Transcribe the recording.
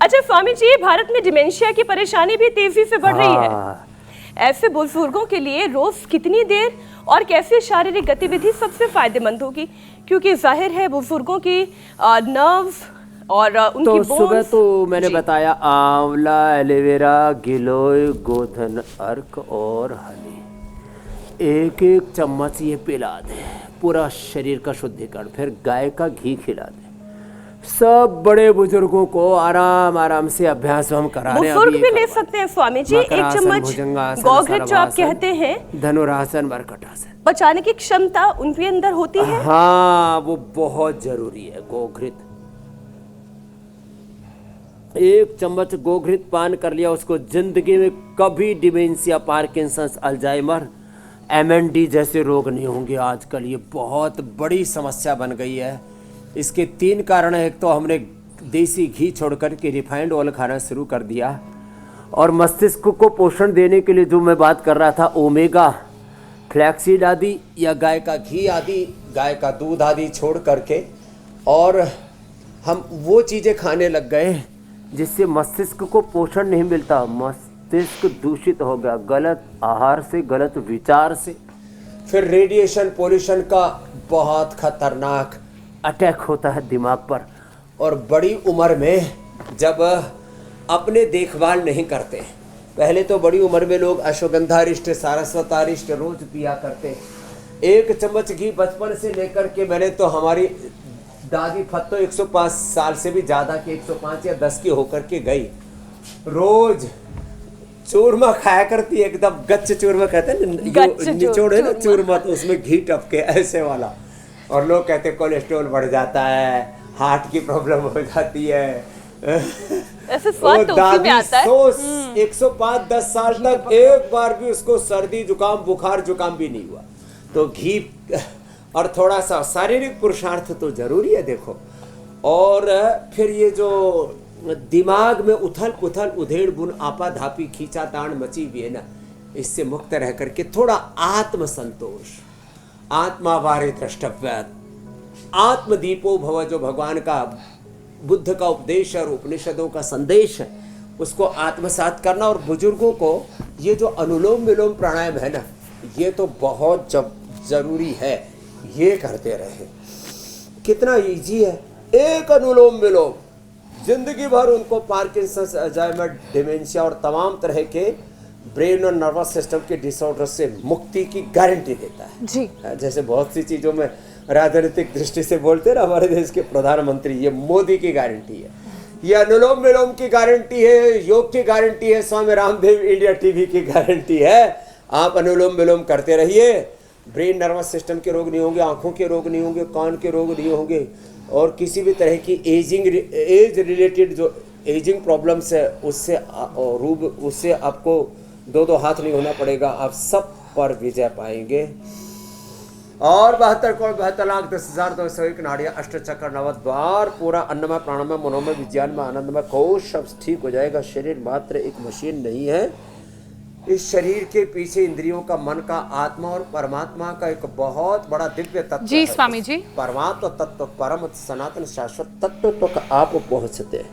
अच्छा स्वामी जी, भारत में डिमेंशिया की परेशानी भी तेजी से बढ़ रही है। ऐसे बुजुर्गों के लिए रोज कितनी देर और कैसे शारीरिक गतिविधि सबसे फायदेमंद होगी? क्योंकि जाहिर है बुजुर्गों की नर्व्स और उनकी तो बोन्स। सुबह तो मैंने बताया आंवला, एलोवेरा, गिलोय, गोधन अर्क और हनी, एक एक चम्मच ये पिला दे, पूरा शरीर का शुद्धिकरण। फिर गाय का घी खिला दे। सब बड़े बुजुर्गों को आराम आराम से अभ्यास हम कराने बुजुर्ग भी ले सकते हैं स्वामी जी। एक चम्मच भुजंगासन, गौघृत जो आप कहते हैं, धनुरासन, मरकटासन, बचाने की क्षमता उनके अंदर होती है। हाँ, वो बहुत जरूरी है। गोघृत, एक चम्मच गोघृत पान कर लिया, उसको जिंदगी में कभी डिमेंशिया, पार्किंसंस, अल्जाइमर, एमएनडी जैसे रोग नहीं होंगे। आजकल ये बहुत बड़ी समस्या बन गई है। इसके 3 कारण है। एक तो हमने देसी घी छोड़कर के रिफाइंड ऑयल खाना शुरू कर दिया, और मस्तिष्क को पोषण देने के लिए जो मैं बात कर रहा था, ओमेगा, फ्लैक्सीड आदि या गाय का घी आदि, गाय का दूध आदि छोड़ करके, और हम वो चीज़ें खाने लग गए जिससे मस्तिष्क को पोषण नहीं मिलता। मस्तिष्क दूषित हो गया गलत आहार से, गलत विचार से। फिर रेडिएशन, पोल्यूशन का बहुत खतरनाक अटैक होता है दिमाग पर। और बड़ी उम्र में जब अपने देखभाल नहीं करते, पहले तो बड़ी उम्र में लोग अश्वगंधारिष्ट, सारस्वतारिष्ट रोज पिया करते। 1 चम्मच घी बचपन से लेकर के, मैंने तो हमारी दादी फत्तो 105 साल से भी ज़्यादा की, 105 या 10 की होकर के गई, रोज चूरमा खाया करती है, एकदम गच्च चूरमा कहते हैं ना, निचोड़े ना चूरमा, तो उसमें घी टपके ऐसे वाला। और लोग कहते हैं कोलेस्ट्रॉल बढ़ जाता है, हार्ट की प्रॉब्लम हो जाती है। ऐसे स्वाद तो उसी में आता है। 105-10 साल तक एक बार भी उसको सर्दी जुकाम, बुखार जुकाम भी नहीं हुआ। तो घी और थोड़ा सा शारीरिक पुरुषार्थ तो जरूरी है, देखो। और फिर ये जो दिमाग में उथल पुथल, उधेड़ बुन, आपाधापी, खींचातान मची हुई है ना, इससे मुक्त रह करके थोड़ा आत्म संतोष, आत्मावारे द्रष्टव्य, आत्मदीपो भव, जो भगवान का, बुद्ध का उपदेश और उपनिषदों का संदेश है, उसको आत्मसात करना। और बुजुर्गों को ये जो अनुलोम विलोम प्राणायाम है ना, ये तो बहुत जरूरी है, ये करते रहे। कितना इजी है, एक अनुलोम विलोम जिंदगी भर उनको पार्किंसंस, अल्जाइमर, डिमेंशिया और तमाम तरह के ब्रेन और नर्वस सिस्टम के डिसऑर्डर से मुक्ति की गारंटी देता है जी। जैसे बहुत सी चीज़ों में राजनीतिक दृष्टि से बोलते हैं ना हमारे देश के प्रधानमंत्री, ये मोदी की गारंटी है, ये अनुलोम विलोम की गारंटी है, योग की गारंटी है, स्वामी रामदेव इंडिया टीवी की गारंटी है। आप अनुलोम विलोम करते रहिए, ब्रेन नर्वस सिस्टम के रोग नहीं होंगे, आंखों के रोग नहीं होंगे, कान के रोग नहीं होंगे, और किसी भी तरह की एज रिलेटेड जो एजिंग प्रॉब्लम्स है उससे आपको 2 हाथ नहीं होना पड़ेगा, आप सब पर विजय पाएंगे। और 72,72,10,201 नाड़ियाँ, अष्टचक्र, नवद्वार, पूरा अन्नमय, प्राणमय, मनोमय, विज्ञानमय, आनंदमय कोश सब ठीक हो जाएगा। शरीर मात्र एक मशीन नहीं है, इस शरीर के पीछे इंद्रियों का, मन का, आत्मा और परमात्मा का एक बहुत बड़ा दिव्य तत्व जी है। स्वामी जी, परमात्मा तत्व, परम सनातन शाश्वत तत्व तक आप पहुंचते हैं।